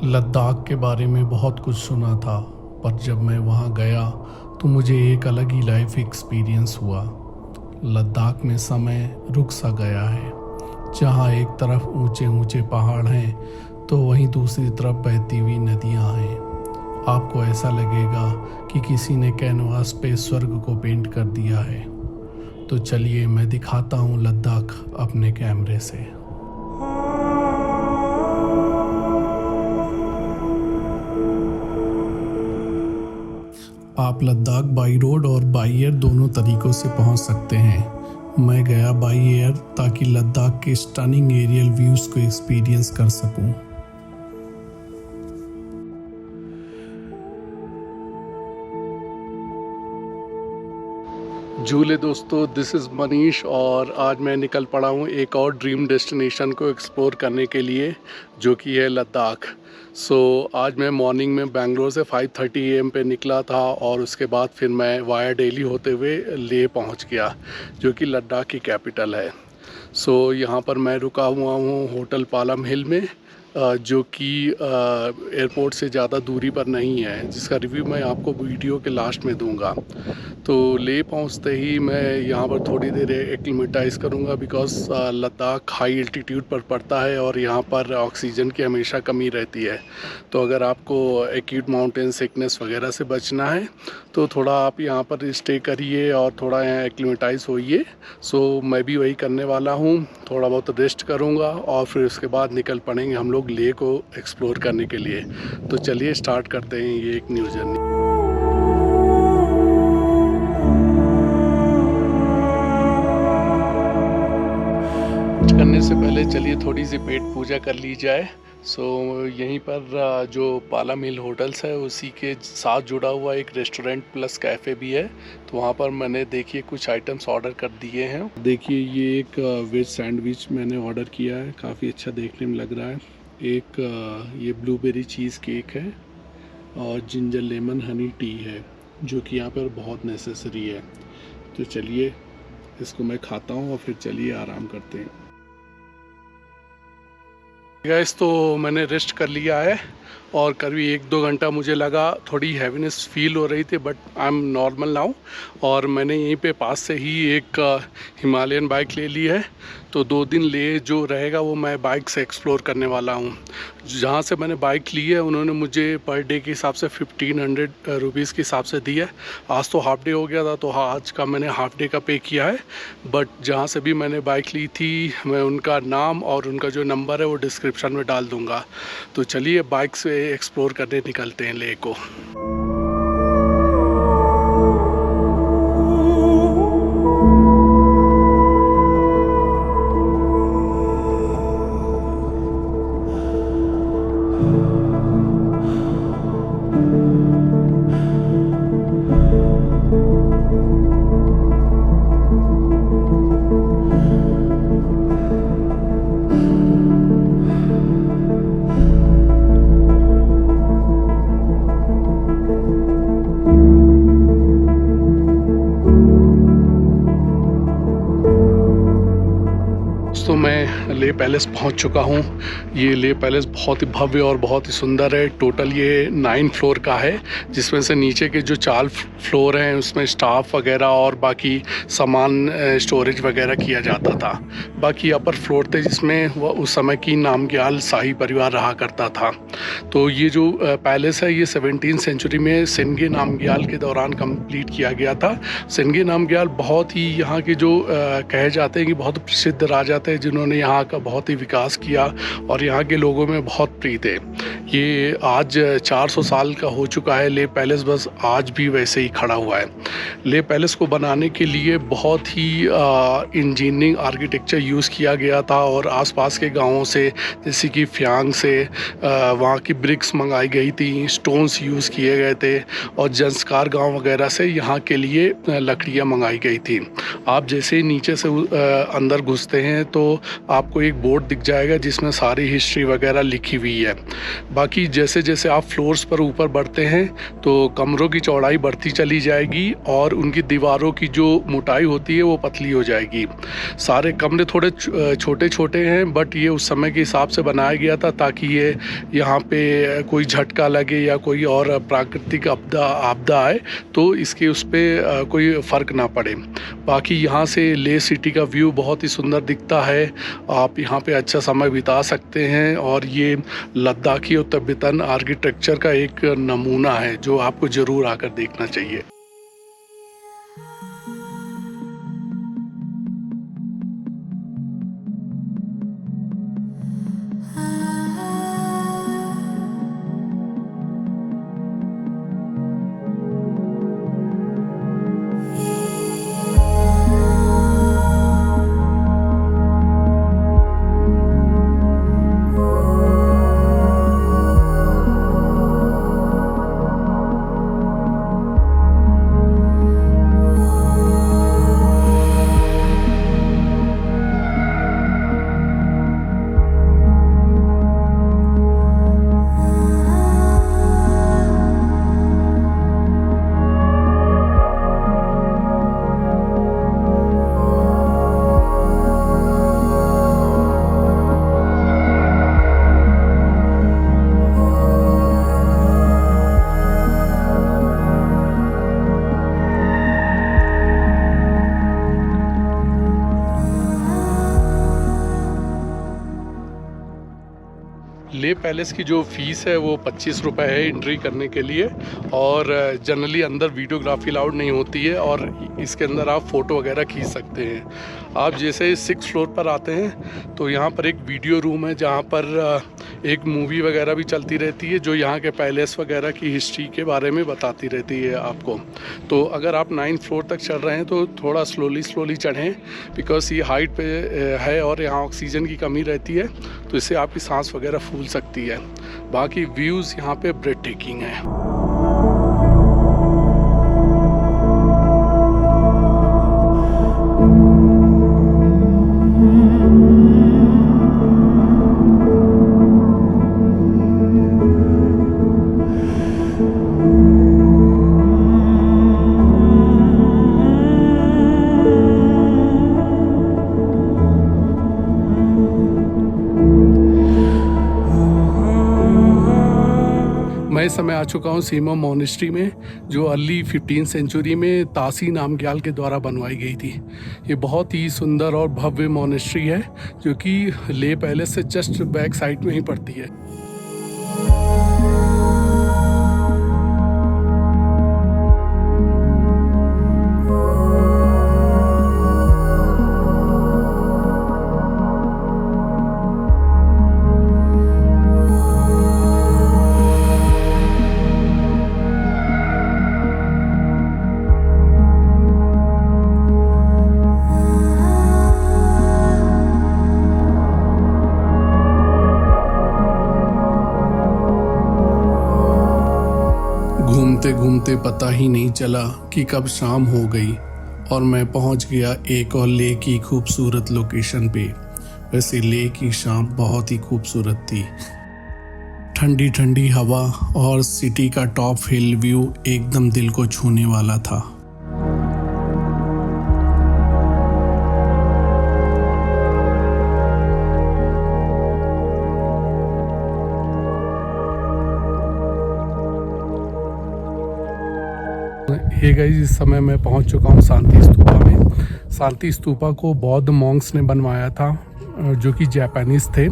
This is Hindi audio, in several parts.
लद्दाख के बारे में बहुत कुछ सुना था, पर जब मैं वहाँ गया तो मुझे एक अलग ही लाइफ एक्सपीरियंस हुआ। लद्दाख में समय रुक सा गया है। जहाँ एक तरफ ऊंचे ऊंचे पहाड़ हैं तो वहीं दूसरी तरफ बहती हुई नदियाँ हैं। आपको ऐसा लगेगा कि किसी ने कैनवास पे स्वर्ग को पेंट कर दिया है। तो चलिए मैं दिखाता हूँ लद्दाख अपने कैमरे से। आप लद्दाख बाई रोड और बाई एयर दोनों तरीक़ों से पहुंच सकते हैं। मैं गया बाई एयर ताकि लद्दाख के स्टनिंग एरियल व्यूज़ को एक्सपीरियंस कर सकूं। झूले दोस्तों, दिस इज़ मनीष और आज मैं निकल पड़ा हूँ एक और ड्रीम डेस्टिनेशन को एक्सप्लोर करने के लिए, जो कि है लद्दाख। आज मैं मॉर्निंग में बेंगलोर से 5:30 AM पे निकला था और उसके बाद फिर मैं वाया दिल्ली होते हुए लेह पहुँच गया, जो कि लद्दाख की कैपिटल है। यहाँ पर मैं रुका हुआ हूँ होटल पालम हिल में, जो कि एयरपोर्ट से ज़्यादा दूरी पर नहीं है, जिसका रिव्यू मैं आपको वीडियो के लास्ट में दूंगा। तो लेह पहुंचते ही मैं यहाँ पर थोड़ी देर एक्लिमेटाइज़ करूँगा, बिकॉज़ लद्दाख हाई एल्टीट्यूड पर पड़ता है और यहाँ पर ऑक्सीजन की हमेशा कमी रहती है। तो अगर आपको एक्यूट माउंटेन सिकनेस वगैरह से बचना है तो थोड़ा आप यहाँ पर स्टे करिए और थोड़ा यहाँ एक्लिमेटाइज़ होइए। मैं भी वही करने वाला हूँ, थोड़ा बहुत रेस्ट करूँगा और फिर उसके बाद निकल पड़ेंगे हम लोग लेह को एक्सप्लोर करने के लिए। तो चलिए स्टार्ट करते हैं ये एक न्यू जर्नी। करने से पहले चलिए थोड़ी सी पेट पूजा कर ली जाए। यहीं पर जो पालम हिल होटल्स है उसी के साथ जुड़ा हुआ एक रेस्टोरेंट प्लस कैफ़े भी है। तो वहाँ पर मैंने देखिए कुछ आइटम्स ऑर्डर कर दिए हैं। देखिए ये एक वेज सैंडविच मैंने ऑर्डर किया है, काफ़ी अच्छा देखने में लग रहा है। एक ये ब्लूबेरी चीज़ केक है और जिंजर लेमन हनी टी है, जो कि यहाँ पर बहुत नेसेसरी है। तो चलिए इसको मैं खाता हूँ और फिर चलिए आराम करते हैं। गैस तो मैंने रेस्ट कर लिया है और करीब 1-2 घंटा मुझे लगा, थोड़ी हैवीनेस फील हो रही थी, but I am normal now. और मैंने यहीं पे पास से ही एक हिमालयन बाइक ले ली है। तो 2 दिन ले जो रहेगा वो मैं बाइक से एक्सप्लोर करने वाला हूँ। जहाँ से मैंने बाइक ली है उन्होंने मुझे पर डे के हिसाब से 1500 रुपीज़ के हिसाब से दिया है। आज तो हाफ डे हो गया था, तो आज का मैंने हाफ डे का पे किया है। बट जहाँ से भी मैंने बाइक ली थी मैं उनका नाम और उनका जो नंबर है वो डिस्क्रिप्शन में डाल दूँगा। तो चलिए बाइक से एक्सप्लोर करने निकलते हैं लेह को। तो मैं लेह पैलेस पहुंच चुका हूं। ये लेह पैलेस बहुत ही भव्य और बहुत ही सुंदर है। टोटल ये 9 फ्लोर का है, जिसमें से नीचे के जो 4 फ्लोर हैं उसमें स्टाफ वगैरह और बाकी सामान स्टोरेज वगैरह किया जाता था। बाकी अपर फ्लोर थे जिसमें वह उस समय की नामग्याल शाही परिवार रहा करता था। तो ये जो पैलेस है ये 17वीं सेंचुरी में सिंगे नामग्याल के दौरान कंप्लीट किया गया था। सिंगे नामग्याल बहुत ही यहाँ के जो कहे जाते हैं कि बहुत प्रसिद्ध राजा थे, जिन्होंने यहाँ का बहुत ही विकास किया और यहाँ के लोगों में बहुत प्रिय थे। ये आज 400 साल का हो चुका है लेह पैलेस, बस आज भी वैसे ही खड़ा हुआ है। लेह पैलेस को बनाने के लिए बहुत ही इंजीनियरिंग आर्किटेक्चर यूज़ किया गया था और आसपास के गांवों से, जैसे कि फ्यांग से वहाँ की ब्रिक्स मंगाई गई थी, स्टोन्स यूज़ किए गए थे और जंस्कार गांव वगैरह से यहाँ के लिए लकड़ियाँ मंगाई गई थी। आप जैसे ही नीचे से अंदर घुसते हैं तो आपको एक बोर्ड दिख जाएगा जिसमें सारी हिस्ट्री वगैरह लिखी हुई है। बाकी जैसे जैसे आप फ्लोर्स पर ऊपर बढ़ते हैं तो कमरों की चौड़ाई बढ़ती चली जाएगी और उनकी दीवारों की जो मोटाई होती है वो पतली हो जाएगी। सारे कमरे थोड़े छोटे छोटे हैं, बट ये उस समय के हिसाब से बनाया गया था ताकि ये यहाँ पे कोई झटका लगे या कोई और प्राकृतिक आपदा आए तो इसके उस पर कोई फ़र्क ना पड़े। बाकी यहाँ से ले सिटी का व्यू बहुत ही सुंदर दिखता है। आप यहाँ पे अच्छा समय बिता सकते हैं और ये लद्दाखी और तिब्बतन आर्किटेक्चर का एक नमूना है जो आपको ज़रूर आकर देखना चाहिए। ले पैलेस की जो फ़ीस है वो 25 रुपये है एंट्री करने के लिए, और जनरली अंदर वीडियोग्राफी अलाउड नहीं होती है और इसके अंदर आप फ़ोटो वगैरह खींच सकते हैं। आप जैसे 6th फ्लोर पर आते हैं तो यहाँ पर एक वीडियो रूम है जहाँ पर एक मूवी वगैरह भी चलती रहती है जो यहाँ के पैलेस वगैरह की हिस्ट्री के बारे में बताती रहती है आपको। तो अगर आप 9th फ्लोर तक चढ़ रहे हैं तो थोड़ा स्लोली चढ़ें, बिकॉज ये हाइट पे है और यहाँ ऑक्सीजन की कमी रहती है तो इससे आपकी सांस वगैरह फूल सकती है। बाकी व्यूज़ यहाँ पे ब्रेथ टेकिंग है। मैं इस समय आ चुका हूँ सीमा मोनेस्ट्री में, जो अर्ली 15th सेंचुरी में तासी नामग्याल के द्वारा बनवाई गई थी। ये बहुत ही सुंदर और भव्य मोनेस्ट्री है जो कि ले पैलेस से जस्ट बैक साइड में ही पड़ती है। घूमते घूमते पता ही नहीं चला कि कब शाम हो गई और मैं पहुंच गया एक और ले की खूबसूरत लोकेशन पे। वैसे ले की शाम बहुत ही खूबसूरत थी। ठंडी ठंडी हवा और सिटी का टॉप हिल व्यू एकदम दिल को छूने वाला था। हे गाइस, इस समय मैं पहुंच चुका हूं शांति स्तूपा में। शांति स्तूपा को बौद्ध मॉन्क्स ने बनवाया था जो कि जापानीज थे,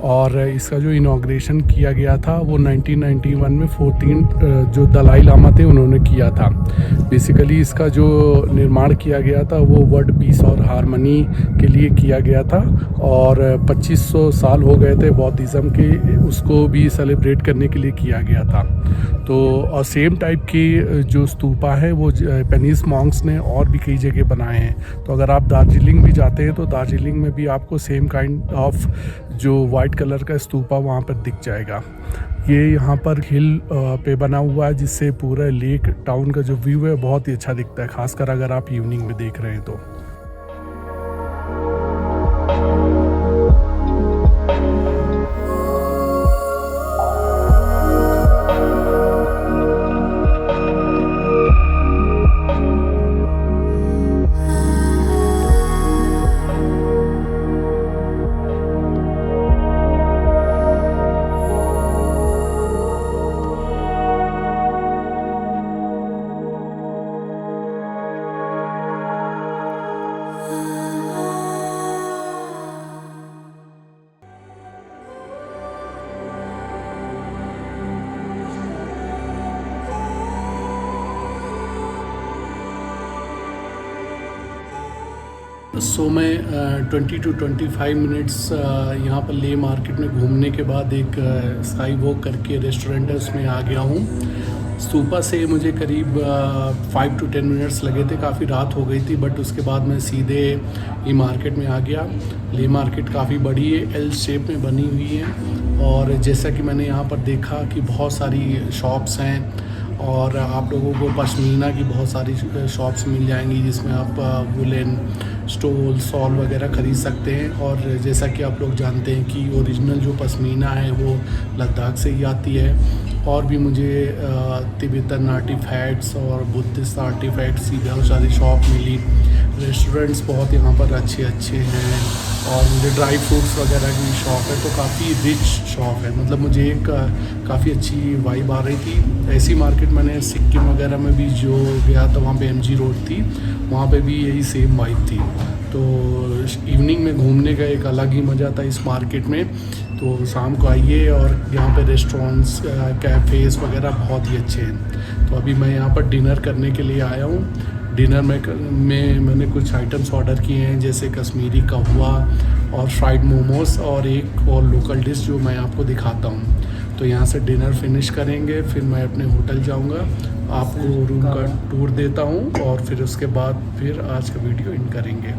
और इसका जो इनॉग्रेशन किया गया था वो 1991 में 14 जो दलाई लामा थे उन्होंने किया था। बेसिकली इसका जो निर्माण किया गया था वो वर्ल्ड पीस और हारमनी के लिए किया गया था, और 2500 साल हो गए थे बौद्धिज़्म के, उसको भी सेलिब्रेट करने के लिए किया गया था। तो और सेम टाइप की जो स्तूपा है वो जापानीज मॉन्क्स ने और भी कई जगह बनाए हैं। तो अगर आप दार्जिलिंग भी जाते हैं तो दार्जिलिंग में भी आपको सेम काइंड ऑफ जो वाइट कलर का स्तूपा वहाँ पर दिख जाएगा। ये यहाँ पर हिल पे बना हुआ है जिससे पूरा लेक टाउन का जो व्यू है बहुत ही अच्छा दिखता है, खासकर अगर आप इवनिंग में देख रहे हैं तो। सो मैं 20 to 25 मिनट्स यहाँ पर ले मार्केट में घूमने के बाद एक स्काई वॉक करके रेस्टोरेंट है उसमें आ गया हूँ। सुपा से मुझे करीब 5 to 10 मिनट्स लगे थे, काफ़ी रात हो गई थी, बट उसके बाद मैं सीधे ई मार्केट में आ गया। ले मार्केट काफ़ी बड़ी है, एल शेप में बनी हुई है और जैसा कि मैंने यहाँ पर देखा कि बहुत सारी शॉप्स हैं और आप लोगों को पश्मीना की बहुत सारी शॉप्स मिल जाएंगी जिसमें आप वुलन स्टोल सॉल वगैरह ख़रीद सकते हैं। और जैसा कि आप लोग जानते हैं कि ओरिजिनल जो पश्मीना है वो लद्दाख से ही आती है। और भी मुझे तिब्बतन आर्टिफैक्ट्स और बुद्धिस्ट आर्टिफैक्ट्स की बहुत सारी शॉप मिली। रेस्टोरेंट्स बहुत यहाँ पर अच्छे अच्छे हैं और मुझे ड्राई फ्रूट्स वगैरह की शॉप है, तो काफ़ी रिच शॉप है। मतलब मुझे एक काफ़ी अच्छी वाइब आ रही थी। ऐसी मार्केट मैंने सिक्किम वगैरह में भी जो गया था, वहाँ पे MG रोड थी, वहाँ पे भी यही सेम वाइब थी। तो इवनिंग में घूमने का एक अलग ही मज़ा था इस मार्केट में। तो शाम को आइए और यहाँ पे रेस्टोरेंट्स कैफ़ेज़ वगैरह बहुत ही अच्छे हैं। तो अभी मैं यहाँ पर डिनर करने के लिए आया हूँ। डिनर में मैंने कुछ आइटम्स ऑर्डर किए हैं जैसे कश्मीरी कव्वा और फ्राइड मोमोस और एक और लोकल डिश जो मैं आपको दिखाता हूँ। तो यहाँ से डिनर फिनिश करेंगे, फिर मैं अपने होटल जाऊँगा, आपको रूम का टूर देता हूँ और फिर उसके बाद फिर आज का वीडियो एंड करेंगे।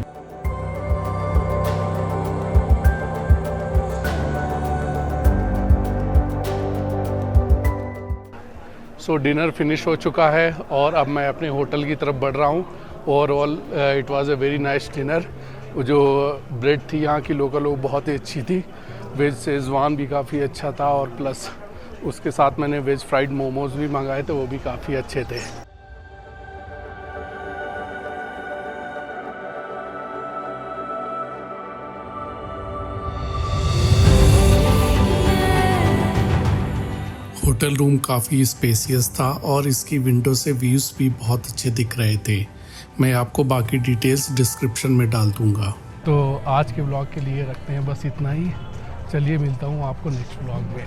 सो डिनर फिनिश हो चुका है और अब मैं अपने होटल की तरफ बढ़ रहा हूँ। Overall it was a very nice dinner. जो ब्रेड थी यहाँ की लोकल वो बहुत ही अच्छी थी। वेज शेज़वान भी काफ़ी अच्छा था और प्लस उसके साथ मैंने वेज फ्राइड मोमोज़ भी मंगाए थे, वो भी काफ़ी अच्छे थे। होटल रूम काफ़ी स्पेसियस था और इसकी विंडो से व्यूज़ भी बहुत अच्छे दिख रहे थे। मैं आपको बाकी डिटेल्स डिस्क्रिप्शन में डाल दूँगा। तो आज के ब्लॉग के लिए रखते हैं बस इतना ही। चलिए मिलता हूँ आपको नेक्स्ट ब्लॉग में।